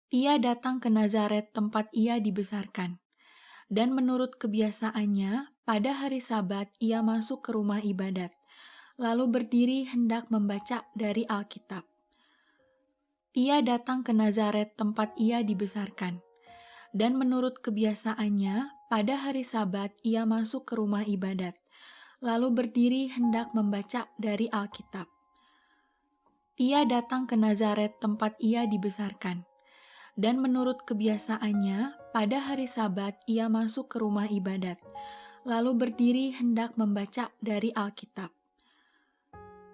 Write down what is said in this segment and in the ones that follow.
Ia datang ke Nazaret tempat ia dibesarkan, dan menurut kebiasaannya, pada hari Sabat ia masuk ke rumah ibadat, lalu berdiri hendak membaca dari Alkitab. Ia datang ke Nazaret tempat ia dibesarkan, dan menurut kebiasaannya, pada hari Sabat ia masuk ke rumah ibadat, lalu berdiri hendak membaca dari Alkitab. Ia datang ke Nazaret tempat ia dibesarkan, dan menurut kebiasaannya, pada hari Sabat ia masuk ke rumah ibadat, lalu berdiri hendak membaca dari Alkitab.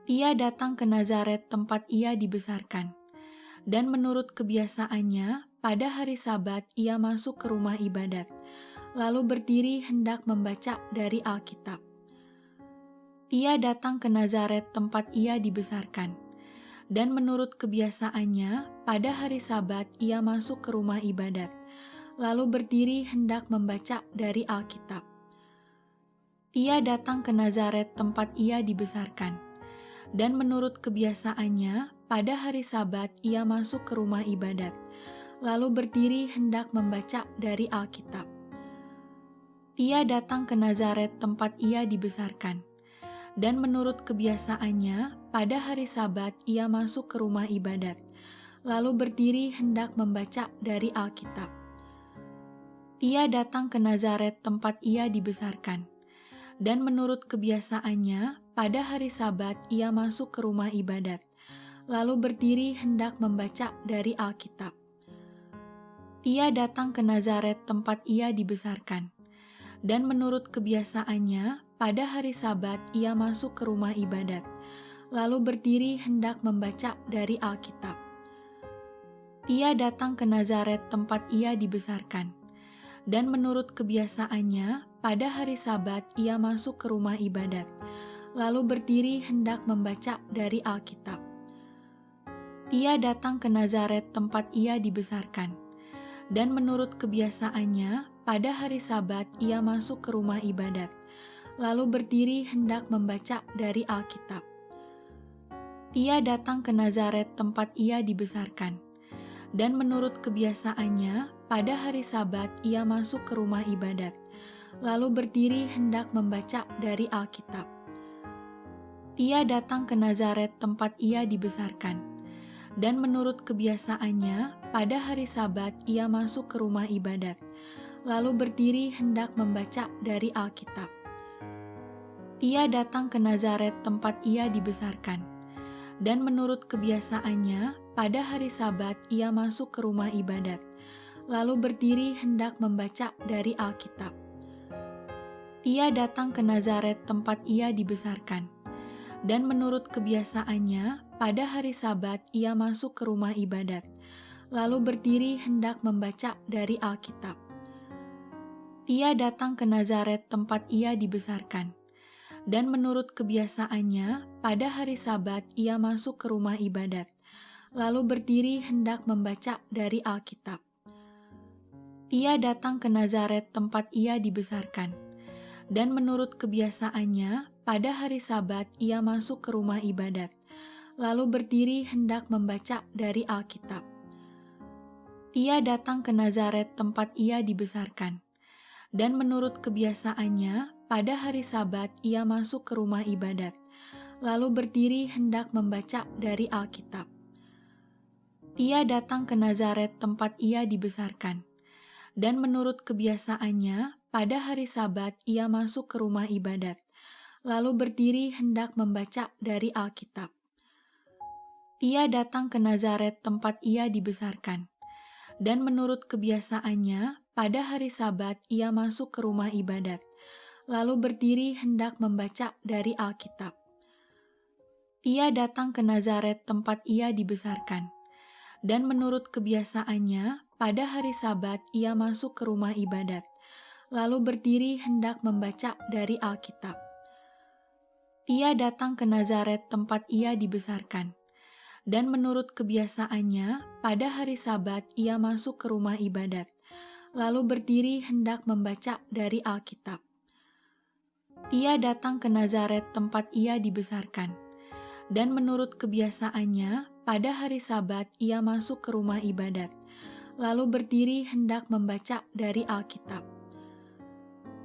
Ia datang ke Nazaret tempat ia dibesarkan, dan menurut kebiasaannya, pada hari Sabat ia masuk ke rumah ibadat, lalu berdiri hendak membaca dari Alkitab. Ia datang ke Nazaret tempat ia dibesarkan, dan menurut kebiasaannya, pada hari Sabat ia masuk ke rumah ibadat, lalu berdiri hendak membaca dari Alkitab. Ia datang ke Nazaret tempat ia dibesarkan, dan menurut kebiasaannya, pada hari Sabat ia masuk ke rumah ibadat, lalu berdiri hendak membaca dari Alkitab. Ia datang ke Nazaret tempat ia dibesarkan, dan menurut kebiasaannya, pada hari Sabat ia masuk ke rumah ibadat, lalu berdiri hendak membaca dari Alkitab. Ia datang ke Nazaret tempat ia dibesarkan, dan menurut kebiasaannya, pada hari Sabat ia masuk ke rumah ibadat, lalu berdiri hendak membaca dari Alkitab. Ia datang ke Nazaret tempat ia dibesarkan, dan menurut kebiasaannya, pada hari Sabat ia masuk ke rumah ibadat, lalu berdiri hendak membaca dari Alkitab. Ia datang ke Nazaret tempat ia dibesarkan, dan menurut kebiasaannya, pada hari Sabat ia masuk ke rumah ibadat, lalu berdiri hendak membaca dari Alkitab. Ia datang ke Nazaret tempat ia dibesarkan, dan menurut kebiasaannya, pada hari Sabat ia masuk ke rumah ibadat, lalu berdiri hendak membaca dari Alkitab. Ia datang ke Nazaret tempat ia dibesarkan, dan menurut kebiasaannya, pada hari Sabat ia masuk ke rumah ibadat, lalu berdiri hendak membaca dari Alkitab. Ia datang ke Nazaret tempat ia dibesarkan, dan menurut kebiasaannya, pada hari Sabat ia masuk ke rumah ibadat, lalu berdiri hendak membaca dari Alkitab. Ia datang ke Nazaret tempat ia dibesarkan, dan menurut kebiasaannya, pada hari Sabat ia masuk ke rumah ibadat, lalu berdiri hendak membaca dari Alkitab. Ia datang ke Nazaret tempat ia dibesarkan, dan menurut kebiasaannya, pada hari Sabat ia masuk ke rumah ibadat, lalu berdiri hendak membaca dari Alkitab. Ia datang ke Nazaret tempat ia dibesarkan, dan menurut kebiasaannya, pada hari Sabat ia masuk ke rumah ibadat, lalu berdiri hendak membaca dari Alkitab. Ia datang ke Nazaret tempat ia dibesarkan, dan menurut kebiasaannya, pada hari Sabat ia masuk ke rumah ibadat, lalu berdiri hendak membaca dari Alkitab. Ia datang ke Nazaret tempat ia dibesarkan, dan menurut kebiasaannya, pada hari Sabat ia masuk ke rumah ibadat, lalu berdiri hendak membaca dari Alkitab. Ia datang ke Nazaret tempat ia dibesarkan, dan menurut kebiasaannya, pada hari Sabat ia masuk ke rumah ibadat, lalu berdiri hendak membaca dari Alkitab. Ia datang ke Nazaret tempat ia dibesarkan, dan menurut kebiasaannya, pada hari Sabat ia masuk ke rumah ibadat, lalu berdiri hendak membaca dari Alkitab. Ia datang ke Nazaret tempat ia dibesarkan, dan menurut kebiasaannya, pada hari Sabat ia masuk ke rumah ibadat, lalu berdiri hendak membaca dari Alkitab. Ia datang ke Nazaret tempat ia dibesarkan, dan menurut kebiasaannya, pada hari Sabat ia masuk ke rumah ibadat, lalu berdiri hendak membaca dari Alkitab. Ia datang ke Nazaret tempat ia dibesarkan, dan menurut kebiasaannya, pada hari Sabat ia masuk ke rumah ibadat, lalu berdiri hendak membaca dari Alkitab.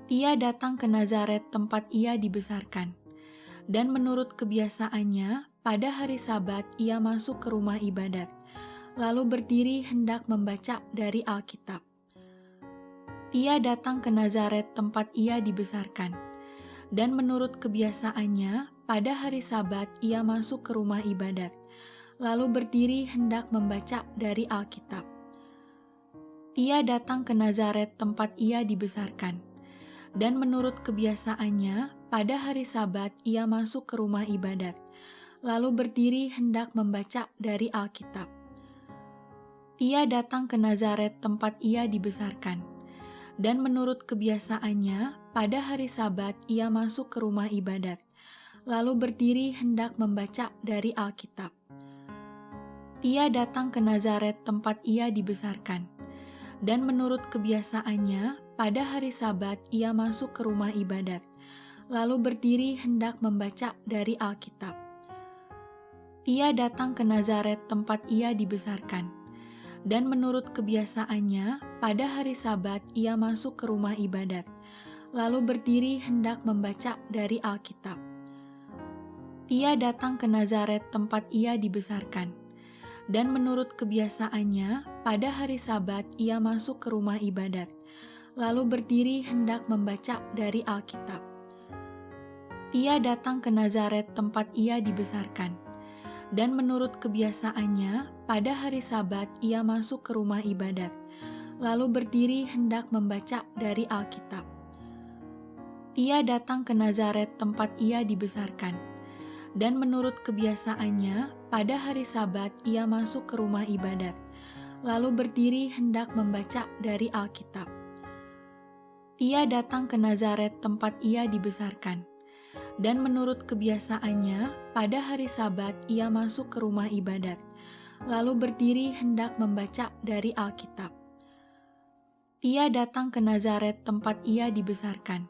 Ia datang ke Nazaret tempat ia dibesarkan, dan menurut kebiasaannya, pada hari Sabat ia masuk ke rumah ibadat, lalu berdiri hendak membaca dari Alkitab. Ia datang ke Nazaret tempat ia dibesarkan, dan menurut kebiasaannya, pada hari Sabat ia masuk ke rumah ibadat, lalu berdiri hendak membaca dari Alkitab. Ia datang ke Nazaret tempat ia dibesarkan, dan menurut kebiasaannya, pada hari Sabat ia masuk ke rumah ibadat, lalu berdiri hendak membaca dari Alkitab. Ia datang ke Nazaret tempat ia dibesarkan, dan menurut kebiasaannya, pada hari Sabat ia masuk ke rumah ibadat, lalu berdiri hendak membaca dari Alkitab. Ia datang ke Nazaret tempat ia dibesarkan, dan menurut kebiasaannya, pada hari Sabat ia masuk ke rumah ibadat, lalu berdiri hendak membaca dari Alkitab. Ia datang ke Nazaret tempat ia dibesarkan, dan menurut kebiasaannya, pada hari Sabat ia masuk ke rumah ibadat, lalu berdiri hendak membaca dari Alkitab. Ia datang ke Nazaret tempat ia dibesarkan, dan menurut kebiasaannya, pada hari Sabat ia masuk ke rumah ibadat, lalu berdiri hendak membaca dari Alkitab. Ia datang ke Nazaret tempat ia dibesarkan, dan menurut kebiasaannya, pada hari Sabat ia masuk ke rumah ibadat, lalu berdiri hendak membaca dari Alkitab. Ia datang ke Nazaret tempat ia dibesarkan, dan menurut kebiasaannya, pada hari Sabat ia masuk ke rumah ibadat, lalu berdiri hendak membaca dari Alkitab. Ia datang ke Nazaret tempat ia dibesarkan, dan menurut kebiasaannya, pada hari Sabat ia masuk ke rumah ibadat, lalu berdiri hendak membaca dari Alkitab. Ia datang ke Nazaret tempat ia dibesarkan,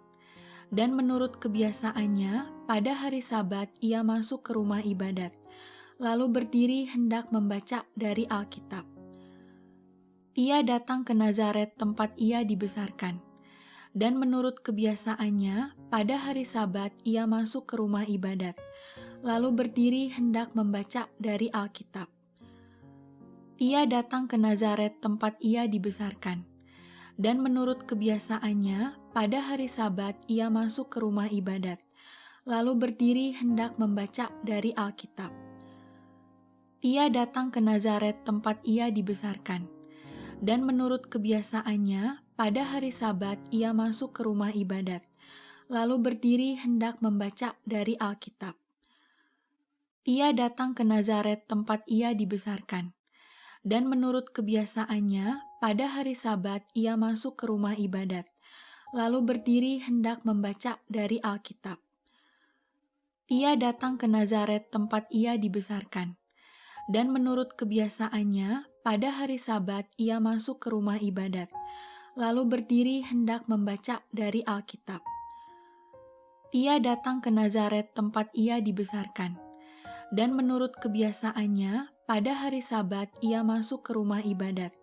dan menurut kebiasaannya, pada hari Sabat ia masuk ke rumah ibadat, lalu berdiri hendak membaca dari Alkitab. Ia datang ke Nazaret tempat ia dibesarkan, dan menurut kebiasaannya, pada hari Sabat ia masuk ke rumah ibadat, lalu berdiri hendak membaca dari Alkitab. Ia datang ke Nazaret tempat ia dibesarkan, dan menurut kebiasaannya, pada hari Sabat ia masuk ke rumah ibadat, lalu berdiri hendak membaca dari Alkitab. Ia datang ke Nazaret tempat ia dibesarkan, dan menurut kebiasaannya, pada hari Sabat ia masuk ke rumah ibadat, lalu berdiri hendak membaca dari Alkitab. Ia datang ke Nazaret tempat ia dibesarkan, dan menurut kebiasaannya, pada hari Sabat ia masuk ke rumah ibadat, lalu berdiri hendak membaca dari Alkitab. Ia datang ke Nazaret tempat ia dibesarkan, dan menurut kebiasaannya, pada hari Sabat ia masuk ke rumah ibadat, lalu berdiri hendak membaca dari Alkitab. Ia datang ke Nazaret tempat ia dibesarkan, dan menurut kebiasaannya, pada hari Sabat ia masuk ke rumah ibadat,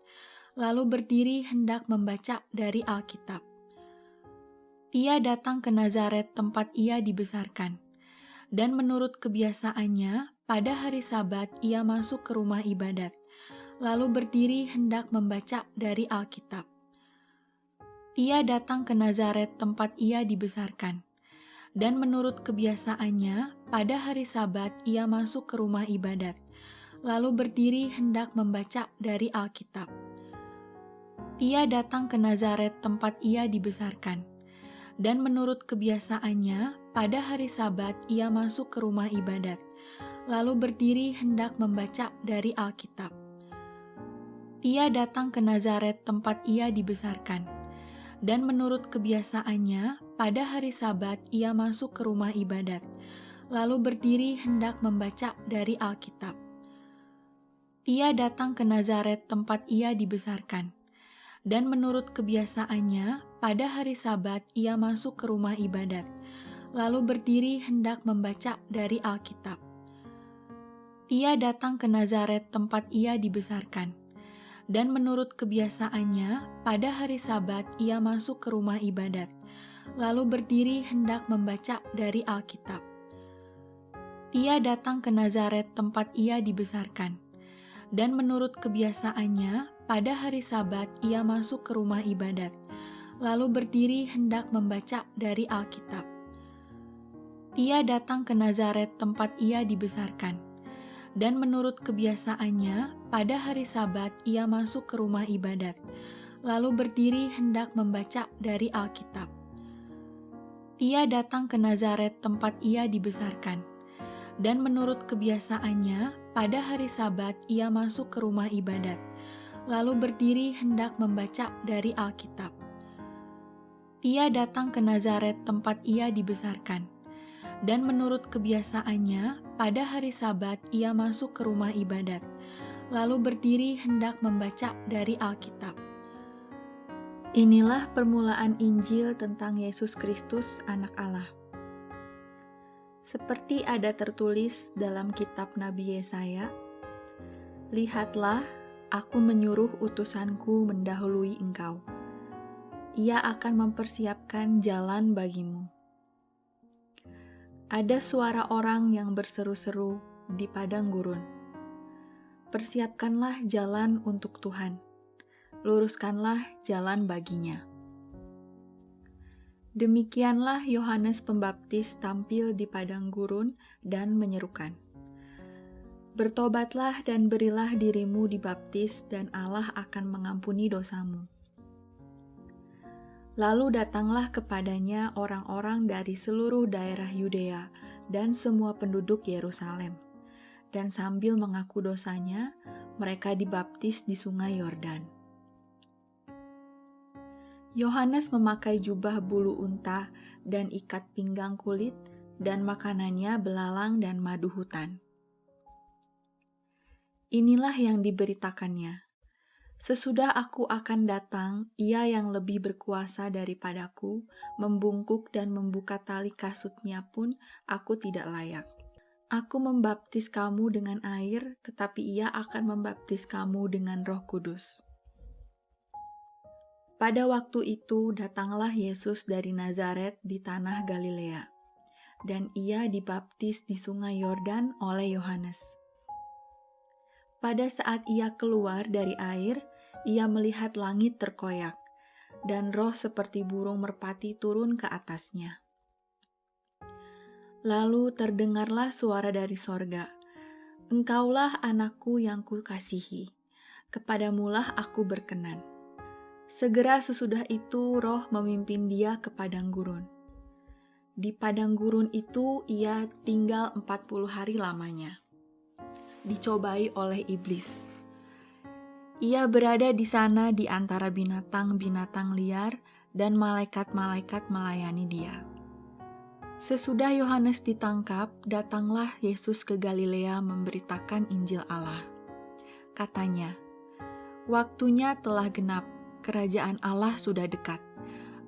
lalu berdiri hendak membaca dari Alkitab. Ia datang ke Nazaret tempat ia dibesarkan, dan menurut kebiasaannya, pada hari Sabat ia masuk ke rumah ibadat, lalu berdiri hendak membaca dari Alkitab. Ia datang ke Nazaret tempat ia dibesarkan, dan menurut kebiasaannya, pada hari Sabat ia masuk ke rumah ibadat, lalu berdiri hendak membaca dari Alkitab. Ia datang ke Nazaret tempat ia dibesarkan, dan menurut kebiasaannya, pada hari Sabat ia masuk ke rumah ibadat, lalu berdiri hendak membaca dari Alkitab. Ia datang ke Nazaret tempat ia dibesarkan, dan menurut kebiasaannya, pada hari Sabat ia masuk ke rumah ibadat, lalu berdiri hendak membaca dari Alkitab. Ia datang ke Nazaret tempat ia dibesarkan, dan menurut kebiasaannya, pada hari Sabat ia masuk ke rumah ibadat, lalu berdiri hendak membaca dari Alkitab. Ia datang ke Nazaret tempat ia dibesarkan, Dan menurut kebiasaannya, pada hari Sabat ia masuk ke rumah ibadat, lalu berdiri hendak membaca dari Alkitab. Ia datang ke Nazaret tempat ia dibesarkan. Dan menurut kebiasaannya, pada hari Sabat ia masuk ke rumah ibadat, lalu berdiri hendak membaca dari Alkitab. Ia datang ke Nazaret tempat ia dibesarkan. Dan menurut kebiasaannya, pada hari Sabat ia masuk ke rumah ibadat, lalu berdiri hendak membaca dari Alkitab. Ia datang ke Nazaret tempat ia dibesarkan. Dan menurut kebiasaannya, pada hari Sabat ia masuk ke rumah ibadat, lalu berdiri hendak membaca dari Alkitab. Ia datang ke Nazaret tempat ia dibesarkan. Dan menurut kebiasaannya, pada hari Sabat ia masuk ke rumah ibadat, lalu berdiri hendak membaca dari Alkitab. Inilah permulaan Injil tentang Yesus Kristus, Anak Allah. Seperti ada tertulis dalam kitab Nabi Yesaya, "Lihatlah, aku menyuruh utusanku mendahului engkau. Ia akan mempersiapkan jalan bagimu." Ada suara orang yang berseru-seru di padang gurun, "Persiapkanlah jalan untuk Tuhan, luruskanlah jalan baginya." Demikianlah Yohanes Pembaptis tampil di padang gurun dan menyerukan, "Bertobatlah dan berilah dirimu dibaptis dan Allah akan mengampuni dosamu." Lalu datanglah kepadanya orang-orang dari seluruh daerah Yudea dan semua penduduk Yerusalem, dan sambil mengaku dosanya, mereka dibaptis di sungai Yordan. Yohanes memakai jubah bulu unta dan ikat pinggang kulit, dan makanannya belalang dan madu hutan. Inilah yang diberitakannya, "Sesudah aku akan datang, ia yang lebih berkuasa daripadaku, membungkuk dan membuka tali kasutnya pun aku tidak layak. Aku membaptis kamu dengan air, tetapi ia akan membaptis kamu dengan Roh Kudus." Pada waktu itu datanglah Yesus dari Nazaret di tanah Galilea, dan ia dibaptis di sungai Yordan oleh Yohanes. Pada saat ia keluar dari air, ia melihat langit terkoyak, dan roh seperti burung merpati turun ke atasnya. Lalu terdengarlah suara dari sorga, "Engkaulah anakku yang kukasihi, kepadamulah aku berkenan." Segera sesudah itu roh memimpin dia ke padang gurun. Di padang gurun itu ia tinggal 40 hari lamanya. Dicobai oleh iblis. Ia berada di sana di antara binatang-binatang liar, dan malaikat-malaikat melayani dia. Sesudah Yohanes ditangkap, datanglah Yesus ke Galilea memberitakan Injil Allah. Katanya, "Waktunya telah genap, kerajaan Allah sudah dekat.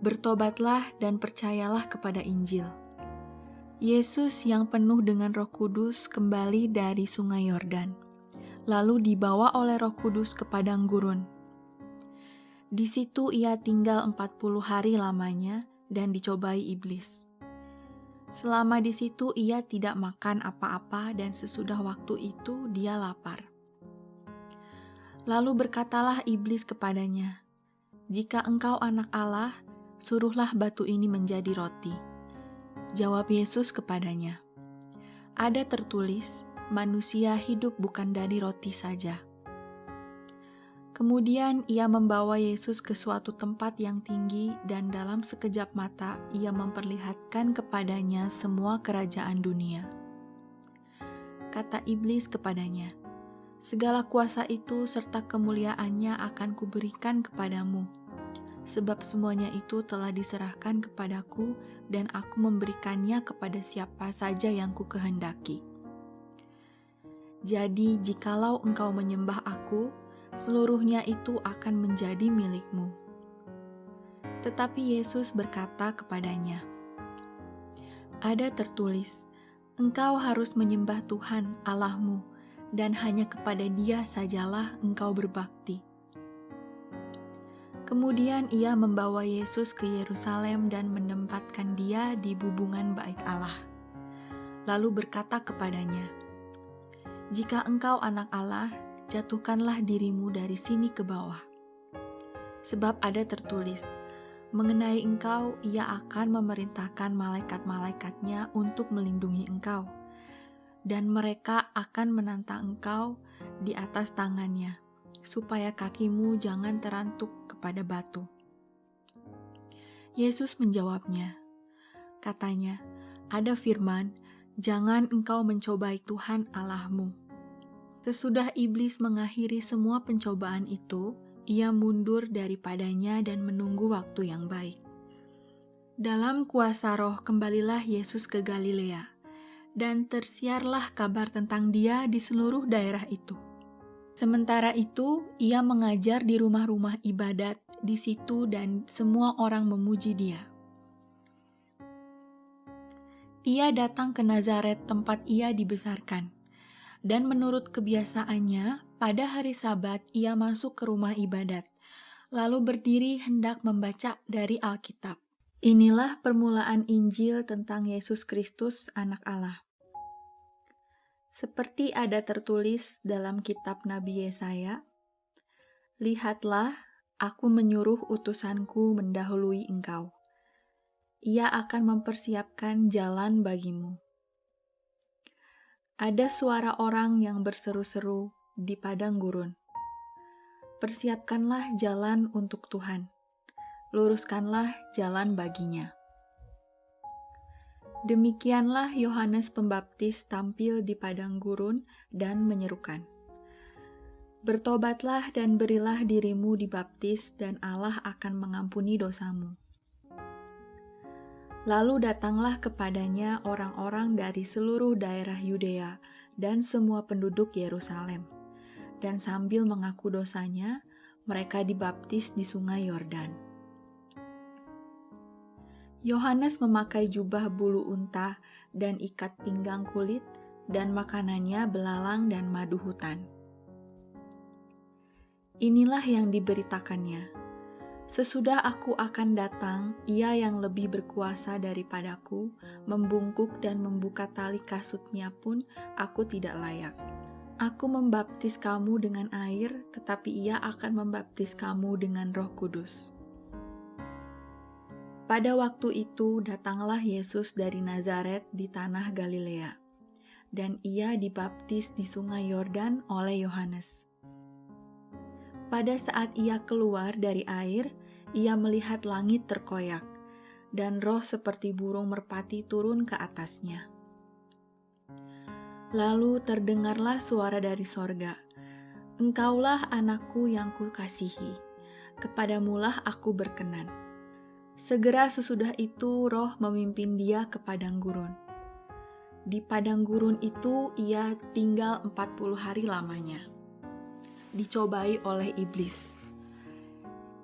Bertobatlah dan percayalah kepada Injil." Yesus yang penuh dengan Roh Kudus kembali dari sungai Yordan, lalu dibawa oleh Roh Kudus ke padang gurun. Di situ ia tinggal 40 hari lamanya dan dicobai iblis. Selama di situ ia tidak makan apa-apa, dan sesudah waktu itu dia lapar. Lalu berkatalah iblis kepadanya, "Jika engkau anak Allah, suruhlah batu ini menjadi roti." Jawab Yesus kepadanya, "Ada tertulis, manusia hidup bukan dari roti saja." Kemudian ia membawa Yesus ke suatu tempat yang tinggi, dan dalam sekejap mata ia memperlihatkan kepadanya semua kerajaan dunia. Kata iblis kepadanya, "Segala kuasa itu serta kemuliaannya akan kuberikan kepadamu, sebab semuanya itu telah diserahkan kepadaku, dan aku memberikannya kepada siapa saja yang kukehendaki. Jadi jikalau engkau menyembah aku, seluruhnya itu akan menjadi milikmu." Tetapi Yesus berkata kepadanya, "Ada tertulis, engkau harus menyembah Tuhan Allahmu, dan hanya kepada Dia sajalah engkau berbakti." Kemudian ia membawa Yesus ke Yerusalem dan menempatkan dia di bubungan bait Allah. Lalu berkata kepadanya, "Jika engkau anak Allah, jatuhkanlah dirimu dari sini ke bawah. Sebab ada tertulis, mengenai engkau ia akan memerintahkan malaikat-malaikatnya untuk melindungi engkau, dan mereka akan menantang engkau di atas tangannya, supaya kakimu jangan terantuk kepada batu." Yesus menjawabnya, katanya, "Ada firman, jangan engkau mencobai Tuhan Allahmu." Sesudah iblis mengakhiri semua pencobaan itu, ia mundur daripadanya dan menunggu waktu yang baik. Dalam kuasa Roh kembalilah Yesus ke Galilea, dan tersiarlah kabar tentang dia di seluruh daerah itu. Sementara itu, ia mengajar di rumah-rumah ibadat di situ dan semua orang memuji dia. Ia datang ke Nazaret tempat ia dibesarkan, dan menurut kebiasaannya, pada hari Sabat ia masuk ke rumah ibadat, lalu berdiri hendak membaca dari Alkitab. Inilah permulaan Injil tentang Yesus Kristus, Anak Allah. Seperti ada tertulis dalam kitab Nabi Yesaya, "Lihatlah, aku menyuruh utusanku mendahului engkau. Ia akan mempersiapkan jalan bagimu." Ada suara orang yang berseru-seru di padang gurun, "Persiapkanlah jalan untuk Tuhan, luruskanlah jalan baginya." Demikianlah Yohanes Pembaptis tampil di padang gurun dan menyerukan, "Bertobatlah dan berilah dirimu dibaptis dan Allah akan mengampuni dosamu." Lalu datanglah kepadanya orang-orang dari seluruh daerah Yudea dan semua penduduk Yerusalem, dan sambil mengaku dosanya, mereka dibaptis di sungai Yordan. Yohanes memakai jubah bulu unta dan ikat pinggang kulit, dan makanannya belalang dan madu hutan. Inilah yang diberitakannya, "Sesudah aku akan datang, ia yang lebih berkuasa daripadaku, membungkuk dan membuka tali kasutnya pun aku tidak layak. Aku membaptis kamu dengan air, tetapi ia akan membaptis kamu dengan Roh Kudus." Pada waktu itu datanglah Yesus dari Nazaret di tanah Galilea, dan ia dibaptis di sungai Yordan oleh Yohanes. Pada saat ia keluar dari air, ia melihat langit terkoyak, dan roh seperti burung merpati turun ke atasnya. Lalu terdengarlah suara dari sorga, "Engkaulah anakku yang kukasihi, kepadamulah aku berkenan." Segera sesudah itu roh memimpin dia ke padang gurun. Di padang gurun itu ia tinggal 40 hari lamanya, dicobai oleh iblis.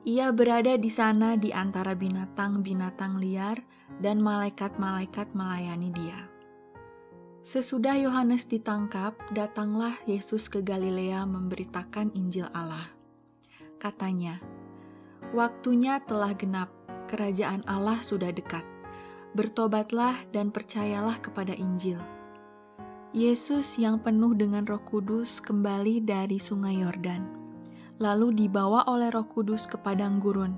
Ia berada di sana di antara binatang-binatang liar, dan malaikat-malaikat melayani dia. Sesudah Yohanes ditangkap, datanglah Yesus ke Galilea memberitakan Injil Allah. Katanya, "Waktunya telah genap, kerajaan Allah sudah dekat. Bertobatlah dan percayalah kepada Injil." Yesus yang penuh dengan Roh Kudus kembali dari sungai Yordan, lalu dibawa oleh Roh Kudus ke padang gurun.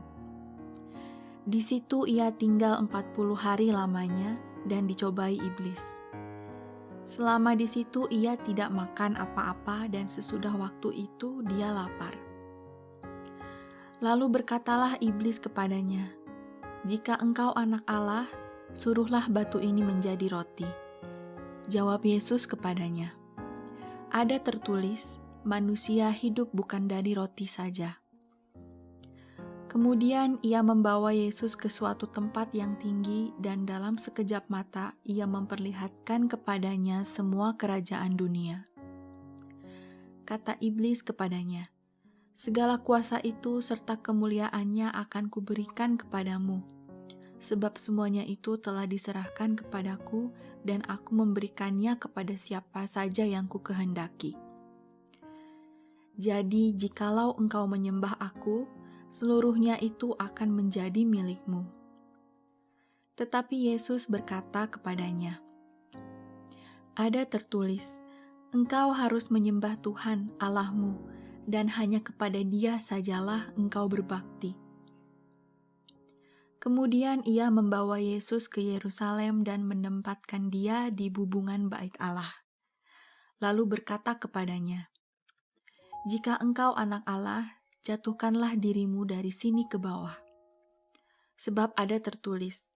Di situ ia tinggal 40 hari lamanya dan dicobai iblis. Selama di situ ia tidak makan apa-apa, dan sesudah waktu itu dia lapar. Lalu berkatalah iblis kepadanya, "Jika engkau anak Allah, suruhlah batu ini menjadi roti." Jawab Yesus kepadanya, "Ada tertulis, manusia hidup bukan dari roti saja." Kemudian ia membawa Yesus ke suatu tempat yang tinggi, dan dalam sekejap mata ia memperlihatkan kepadanya semua kerajaan dunia. Kata iblis kepadanya, "Segala kuasa itu serta kemuliaannya akan kuberikan kepadamu, sebab semuanya itu telah diserahkan kepadaku, dan aku memberikannya kepada siapa saja yang kukehendaki. Jadi jikalau engkau menyembah aku, seluruhnya itu akan menjadi milikmu." Tetapi Yesus berkata kepadanya, "Ada tertulis, engkau harus menyembah Tuhan Allahmu, dan hanya kepada Dia sajalah engkau berbakti." Kemudian ia membawa Yesus ke Yerusalem dan menempatkan dia di bubungan bait Allah. Lalu berkata kepadanya, "Jika engkau anak Allah, jatuhkanlah dirimu dari sini ke bawah. Sebab ada tertulis,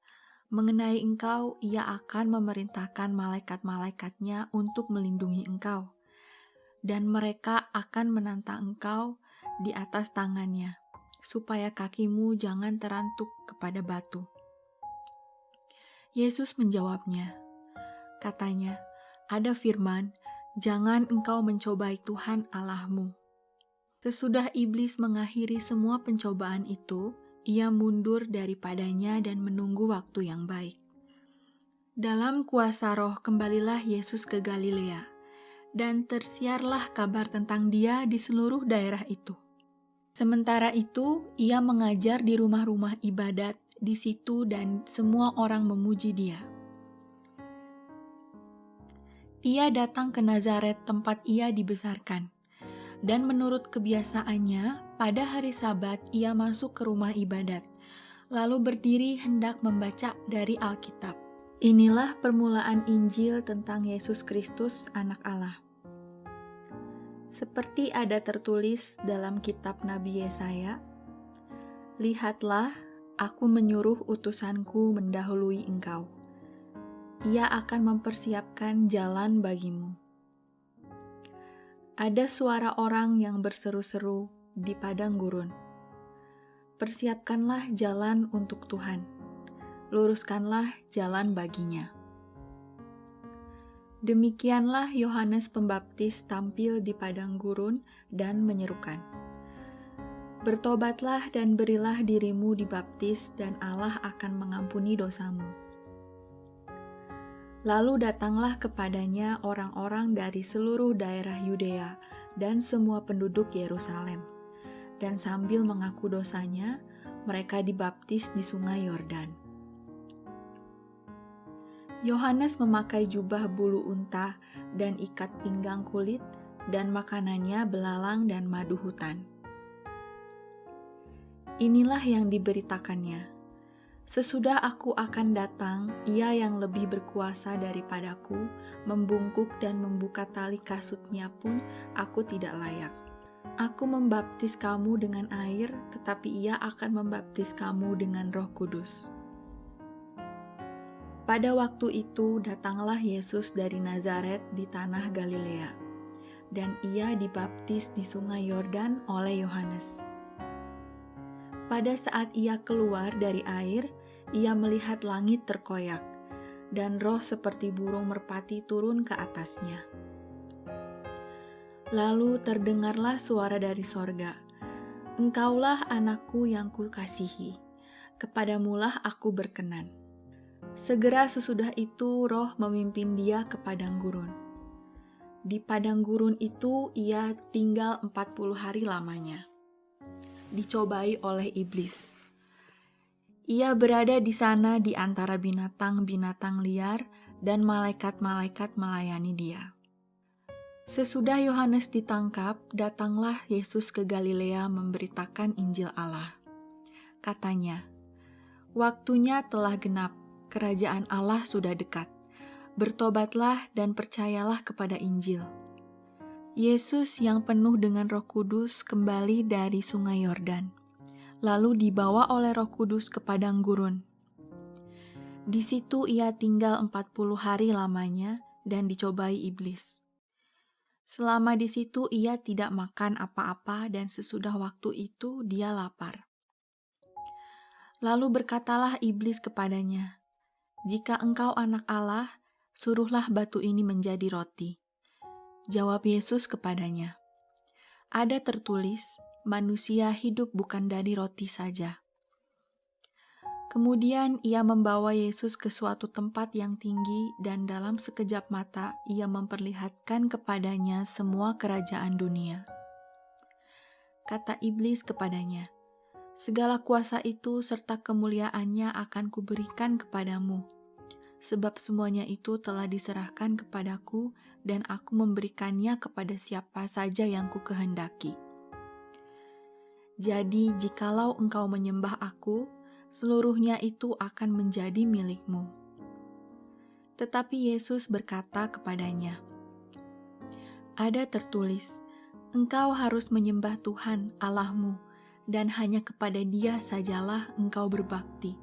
mengenai engkau ia akan memerintahkan malaikat-malaikatnya untuk melindungi engkau, dan mereka akan menantang engkau di atas tangannya, supaya kakimu jangan terantuk kepada batu." Yesus menjawabnya, katanya, "Ada firman, jangan engkau mencobai Tuhan Allahmu." Sesudah iblis mengakhiri semua pencobaan itu, ia mundur daripadanya dan menunggu waktu yang baik. Dalam kuasa Roh kembalilah Yesus ke Galilea, dan tersiarlah kabar tentang dia di seluruh daerah itu. Sementara itu, ia mengajar di rumah-rumah ibadat di situ dan semua orang memuji dia. Ia datang ke Nazaret tempat ia dibesarkan, dan menurut kebiasaannya, pada hari Sabat ia masuk ke rumah ibadat, lalu berdiri hendak membaca dari Alkitab. Inilah permulaan Injil tentang Yesus Kristus, Anak Allah. Seperti ada tertulis dalam kitab Nabi Yesaya, "Lihatlah, aku menyuruh utusanku mendahului engkau. Ia akan mempersiapkan jalan bagimu." Ada suara orang yang berseru-seru di padang gurun, "Persiapkanlah jalan untuk Tuhan, luruskanlah jalan baginya." Demikianlah Yohanes Pembaptis tampil di padang gurun dan menyerukan, "Bertobatlah dan berilah dirimu dibaptis dan Allah akan mengampuni dosamu." Lalu datanglah kepadanya orang-orang dari seluruh daerah Yudea dan semua penduduk Yerusalem, dan sambil mengaku dosanya, mereka dibaptis di sungai Yordan. Yohanes memakai jubah bulu unta dan ikat pinggang kulit, dan makanannya belalang dan madu hutan. Inilah yang diberitakannya, "Sesudah aku akan datang, ia yang lebih berkuasa daripadaku, membungkuk dan membuka tali kasutnya pun aku tidak layak. Aku membaptis kamu dengan air, tetapi ia akan membaptis kamu dengan Roh Kudus." Pada waktu itu datanglah Yesus dari Nazaret di tanah Galilea, dan ia dibaptis di sungai Yordan oleh Yohanes. Pada saat ia keluar dari air, ia melihat langit terkoyak, dan roh seperti burung merpati turun ke atasnya. Lalu terdengarlah suara dari sorga, "Engkaulah anakku yang kukasihi, kepadamulah aku berkenan." Segera sesudah itu roh memimpin dia ke padang gurun. Di padang gurun itu ia tinggal 40 hari lamanya, dicobai oleh iblis. Ia berada di sana di antara binatang-binatang liar, dan malaikat-malaikat melayani dia. Sesudah Yohanes ditangkap, datanglah Yesus ke Galilea memberitakan Injil Allah. Katanya, "Waktunya telah genap, kerajaan Allah sudah dekat. Bertobatlah dan percayalah kepada Injil." Yesus yang penuh dengan Roh Kudus kembali dari sungai Yordan, lalu dibawa oleh Roh Kudus ke padang gurun. Di situ ia tinggal 40 hari lamanya dan dicobai iblis. Selama di situ ia tidak makan apa-apa, dan sesudah waktu itu dia lapar. Lalu berkatalah iblis kepadanya, "Jika engkau anak Allah, suruhlah batu ini menjadi roti." Jawab Yesus kepadanya, "Ada tertulis, manusia hidup bukan dari roti saja." Kemudian ia membawa Yesus ke suatu tempat yang tinggi, dan dalam sekejap mata ia memperlihatkan kepadanya semua kerajaan dunia. Kata iblis kepadanya, Segala kuasa itu serta kemuliaannya akan kuberikan kepadamu, sebab semuanya itu telah diserahkan kepadaku dan aku memberikannya kepada siapa saja yang kukehendaki. Jadi jikalau engkau menyembah aku, seluruhnya itu akan menjadi milikmu. Tetapi Yesus berkata kepadanya, "Ada tertulis, engkau harus menyembah Tuhan Allahmu, dan hanya kepada Dia sajalah engkau berbakti."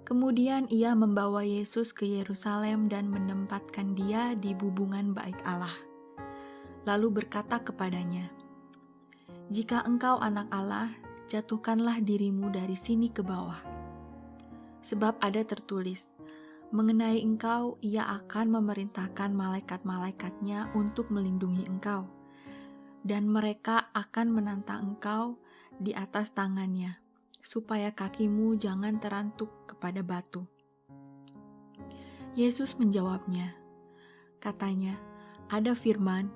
Kemudian ia membawa Yesus ke Yerusalem dan menempatkan dia di bubungan bait Allah. Lalu berkata kepadanya, "Jika engkau anak Allah, jatuhkanlah dirimu dari sini ke bawah. Sebab ada tertulis, mengenai engkau ia akan memerintahkan malaikat-malaikatnya untuk melindungi engkau, dan mereka akan menantang engkau di atas tangannya, supaya kakimu jangan terantuk kepada batu." Yesus menjawabnya, katanya, "Ada firman,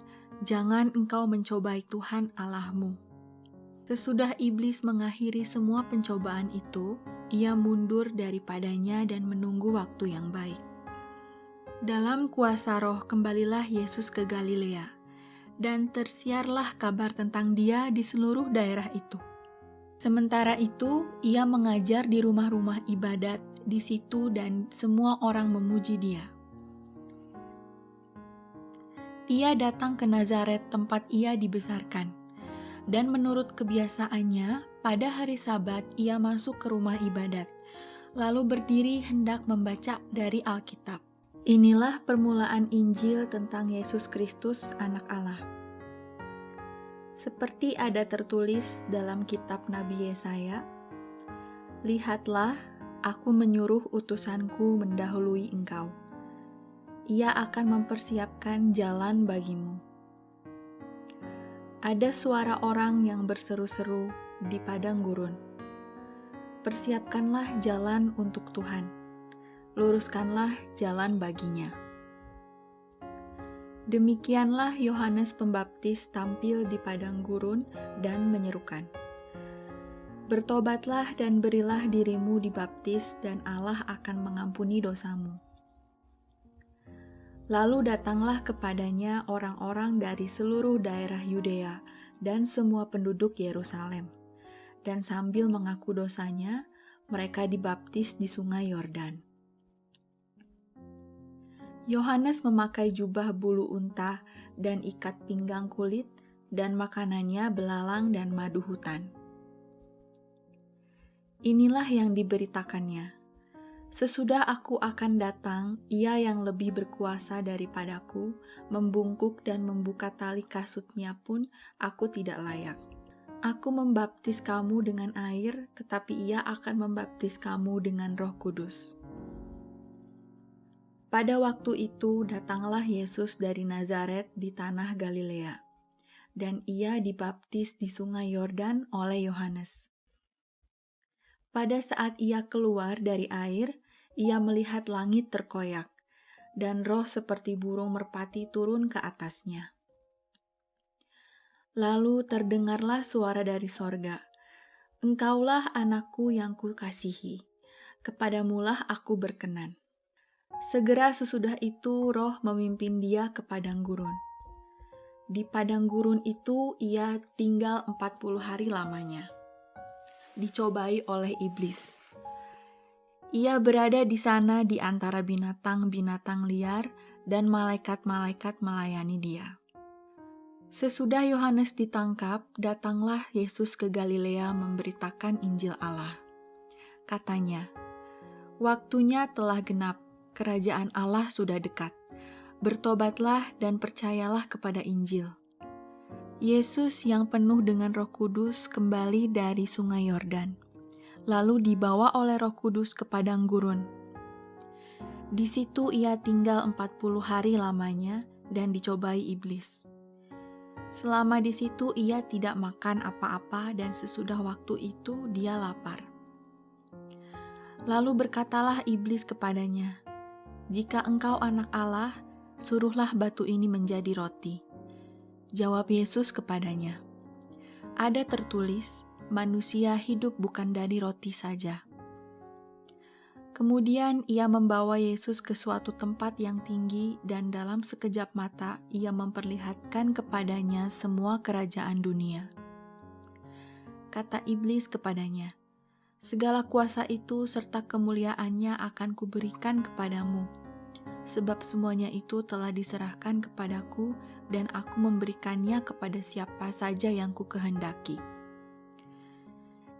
jangan engkau mencobai Tuhan Allahmu." Sesudah iblis mengakhiri semua pencobaan itu, ia mundur daripadanya dan menunggu waktu yang baik. Dalam kuasa Roh kembalilah Yesus ke Galilea, dan tersiarlah kabar tentang Dia di seluruh daerah itu. Sementara itu, ia mengajar di rumah-rumah ibadat di situ dan semua orang memuji Dia. Ia datang ke Nazaret tempat ia dibesarkan, dan menurut kebiasaannya, pada hari Sabat ia masuk ke rumah ibadat, lalu berdiri hendak membaca dari Alkitab. Inilah permulaan Injil tentang Yesus Kristus, Anak Allah. Seperti ada tertulis dalam kitab Nabi Yesaya, "Lihatlah, aku menyuruh utusanku mendahului engkau. Ia akan mempersiapkan jalan bagimu." Ada suara orang yang berseru-seru di padang gurun, "Persiapkanlah jalan untuk Tuhan, luruskanlah jalan baginya." Demikianlah Yohanes Pembaptis tampil di padang gurun dan menyerukan, "Bertobatlah dan berilah dirimu dibaptis dan Allah akan mengampuni dosamu." Lalu datanglah kepadanya orang-orang dari seluruh daerah Yudea dan semua penduduk Yerusalem, dan sambil mengaku dosanya, mereka dibaptis di sungai Yordan. Yohanes memakai jubah bulu unta dan ikat pinggang kulit, dan makanannya belalang dan madu hutan. Inilah yang diberitakannya, "Sesudah aku akan datang, ia yang lebih berkuasa daripadaku, membungkuk dan membuka tali kasutnya pun aku tidak layak. Aku membaptis kamu dengan air, tetapi ia akan membaptis kamu dengan Roh Kudus." Pada waktu itu datanglah Yesus dari Nazaret di tanah Galilea, dan ia dibaptis di sungai Yordan oleh Yohanes. Pada saat ia keluar dari air, ia melihat langit terkoyak, dan roh seperti burung merpati turun ke atasnya. Lalu terdengarlah suara dari sorga, "Engkaulah anakku yang kukasihi, kepadamulah aku berkenan." Segera sesudah itu roh memimpin dia ke padang gurun. Di padang gurun itu ia tinggal 40 hari lamanya, dicobai oleh iblis. Ia berada di sana di antara binatang-binatang liar, dan malaikat-malaikat melayani dia. Sesudah Yohanes ditangkap, datanglah Yesus ke Galilea memberitakan Injil Allah. Katanya, "Waktunya telah genap, kerajaan Allah sudah dekat. Bertobatlah dan percayalah kepada Injil." Yesus yang penuh dengan Roh Kudus kembali dari sungai Yordan, lalu dibawa oleh Roh Kudus ke padang gurun. Di situ ia tinggal 40 hari lamanya dan dicobai iblis. Selama di situ ia tidak makan apa-apa, dan sesudah waktu itu dia lapar. Lalu berkatalah iblis kepadanya, "Jika engkau anak Allah, suruhlah batu ini menjadi roti." Jawab Yesus kepadanya, "Ada tertulis, manusia hidup bukan dari roti saja. Kemudian ia membawa Yesus ke suatu tempat yang tinggi dan dalam sekejap mata ia memperlihatkan kepadanya semua kerajaan dunia. Kata iblis kepadanya, "Segala kuasa itu serta kemuliaannya akan kuberikan kepadamu, sebab semuanya itu telah diserahkan kepadaku dan aku memberikannya kepada siapa saja yang kukehendaki.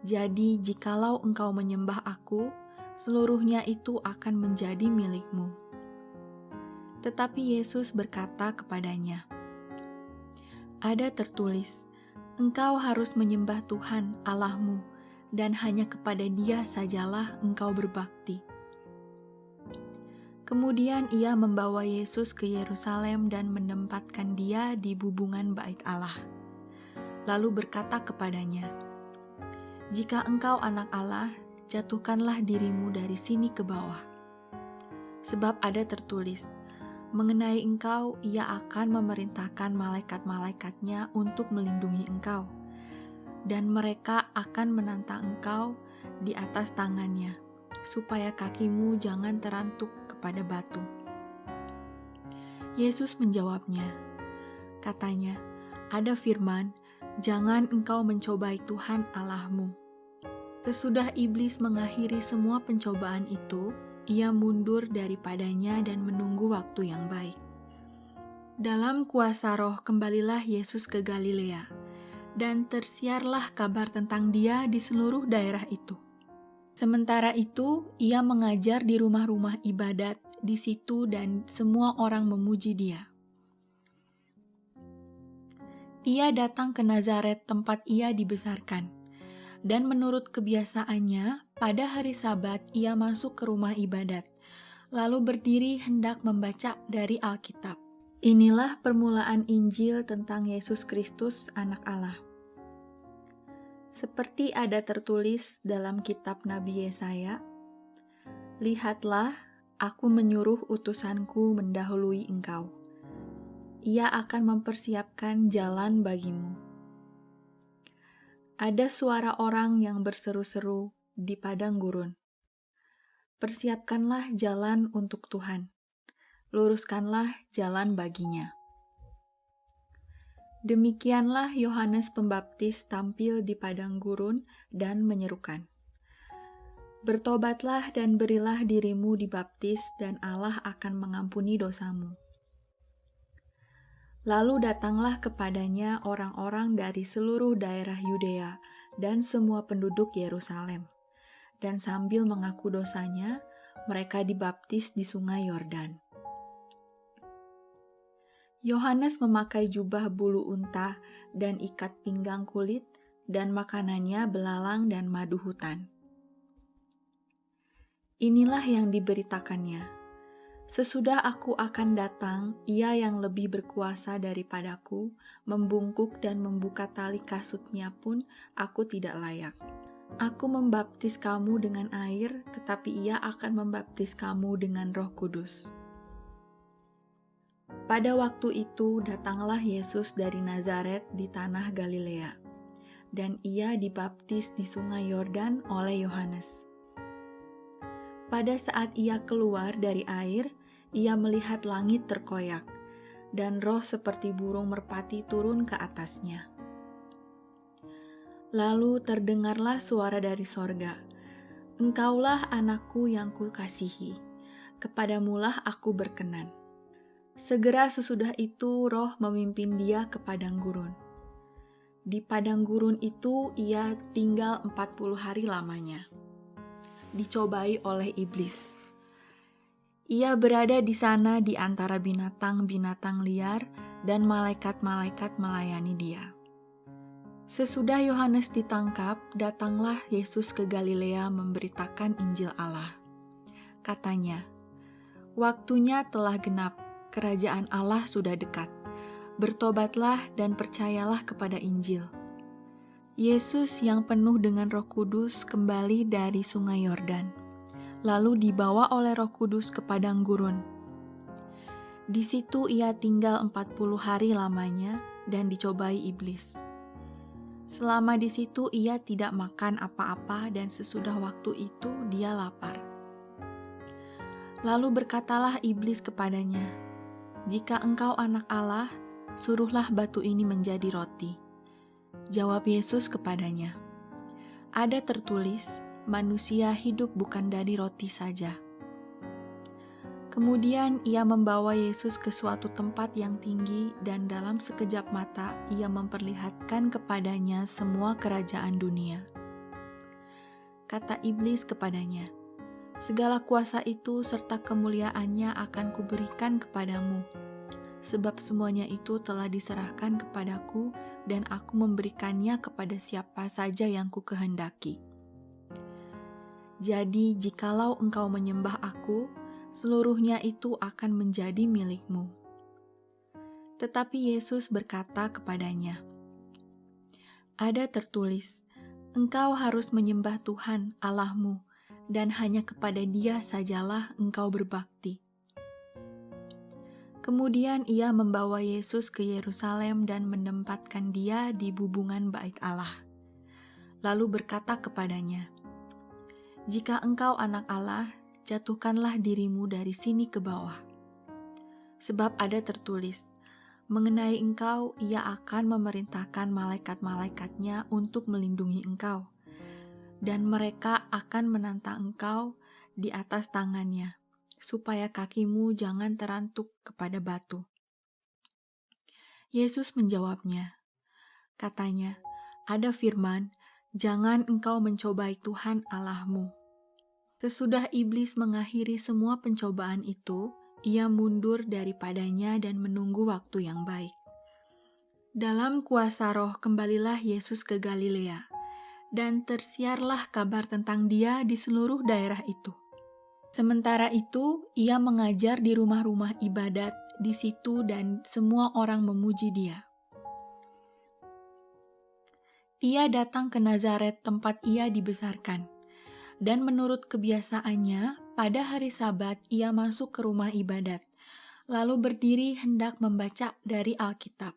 Jadi jikalau engkau menyembah aku, seluruhnya itu akan menjadi milikmu." Tetapi Yesus berkata kepadanya, "Ada tertulis, engkau harus menyembah Tuhan Allahmu, dan hanya kepada Dia sajalah engkau berbakti." Kemudian ia membawa Yesus ke Yerusalem dan menempatkan Dia di bubungan bait Allah. Lalu berkata kepadanya, "Jika engkau anak Allah, jatuhkanlah dirimu dari sini ke bawah. Sebab ada tertulis, mengenai engkau ia akan memerintahkan malaikat-malaikatnya untuk melindungi engkau, dan mereka akan menantang engkau di atas tangannya, supaya kakimu jangan terantuk kepada batu." Yesus menjawabnya, katanya, "Ada firman, jangan engkau mencobai Tuhan Allahmu." Sesudah iblis mengakhiri semua pencobaan itu, ia mundur daripadanya dan menunggu waktu yang baik. Dalam kuasa Roh kembalilah Yesus ke Galilea, dan tersiarlah kabar tentang Dia di seluruh daerah itu. Sementara itu, ia mengajar di rumah-rumah ibadat di situ dan semua orang memuji Dia. Ia datang ke Nazaret tempat ia dibesarkan. Dan menurut kebiasaannya, pada hari Sabat ia masuk ke rumah ibadat, lalu berdiri hendak membaca dari Alkitab. Inilah permulaan Injil tentang Yesus Kristus, Anak Allah. Seperti ada tertulis dalam kitab Nabi Yesaya, "Lihatlah, aku menyuruh utusanku mendahului engkau. Ia akan mempersiapkan jalan bagimu." Ada suara orang yang berseru-seru di padang gurun, "Persiapkanlah jalan untuk Tuhan, luruskanlah jalan baginya." Demikianlah Yohanes Pembaptis tampil di padang gurun dan menyerukan, "Bertobatlah dan berilah dirimu dibaptis dan Allah akan mengampuni dosamu." Lalu datanglah kepadanya orang-orang dari seluruh daerah Yudea dan semua penduduk Yerusalem. Dan sambil mengaku dosanya, mereka dibaptis di sungai Yordan. Yohanes memakai jubah bulu unta dan ikat pinggang kulit, dan makanannya belalang dan madu hutan. Inilah yang diberitakannya, "Sesudah aku akan datang, ia yang lebih berkuasa daripadaku, membungkuk dan membuka tali kasutnya pun aku tidak layak. Aku membaptis kamu dengan air, tetapi ia akan membaptis kamu dengan Roh Kudus." Pada waktu itu datanglah Yesus dari Nazaret di tanah Galilea, dan ia dibaptis di sungai Yordan oleh Yohanes. Pada saat ia keluar dari air, ia melihat langit terkoyak, dan roh seperti burung merpati turun ke atasnya. Lalu terdengarlah suara dari sorga, "Engkaulah anakku yang kukasihi, kepadamulah aku berkenan." Segera sesudah itu roh memimpin dia ke padang gurun. Di padang gurun itu ia tinggal 40 hari lamanya, dicobai oleh iblis. Ia berada di sana di antara binatang-binatang liar, dan malaikat-malaikat melayani dia. Sesudah Yohanes ditangkap, datanglah Yesus ke Galilea memberitakan Injil Allah. Katanya, "Waktunya telah genap, kerajaan Allah sudah dekat. Bertobatlah dan percayalah kepada Injil." Yesus yang penuh dengan Roh Kudus kembali dari sungai Yordan, lalu dibawa oleh Roh Kudus ke padang gurun. Di situ ia tinggal 40 hari lamanya dan dicobai iblis. Selama di situ ia tidak makan apa-apa dan sesudah waktu itu dia lapar. Lalu berkatalah iblis kepadanya, "Jika engkau anak Allah, suruhlah batu ini menjadi roti." Jawab Yesus kepadanya, "Ada tertulis, manusia hidup bukan dari roti saja." Kemudian ia membawa Yesus ke suatu tempat yang tinggi dan dalam sekejap mata ia memperlihatkan kepadanya semua kerajaan dunia. Kata iblis kepadanya, "Segala kuasa itu serta kemuliaannya akan kuberikan kepadamu, sebab semuanya itu telah diserahkan kepadaku dan aku memberikannya kepada siapa saja yang kukehendaki. Jadi jikalau engkau menyembah aku, seluruhnya itu akan menjadi milikmu." Tetapi Yesus berkata kepadanya, "Ada tertulis, engkau harus menyembah Tuhan Allahmu, dan hanya kepada Dia sajalah engkau berbakti." Kemudian ia membawa Yesus ke Yerusalem dan menempatkan dia di bubungan bait Allah. Lalu berkata kepadanya, "Jika engkau anak Allah, jatuhkanlah dirimu dari sini ke bawah. Sebab ada tertulis, mengenai engkau ia akan memerintahkan malaikat-malaikatnya untuk melindungi engkau, dan mereka akan menantang engkau di atas tangannya, supaya kakimu jangan terantuk kepada batu." Yesus menjawabnya, katanya, "Ada firman, jangan engkau mencobai Tuhan Allahmu." Sesudah iblis mengakhiri semua pencobaan itu, ia mundur daripadanya dan menunggu waktu yang baik. Dalam kuasa Roh kembalilah Yesus ke Galilea, dan tersiarlah kabar tentang Dia di seluruh daerah itu. Sementara itu, ia mengajar di rumah-rumah ibadat di situ dan semua orang memuji Dia. Ia datang ke Nazaret tempat ia dibesarkan. Dan menurut kebiasaannya, pada hari Sabat ia masuk ke rumah ibadat, lalu berdiri hendak membaca dari Alkitab.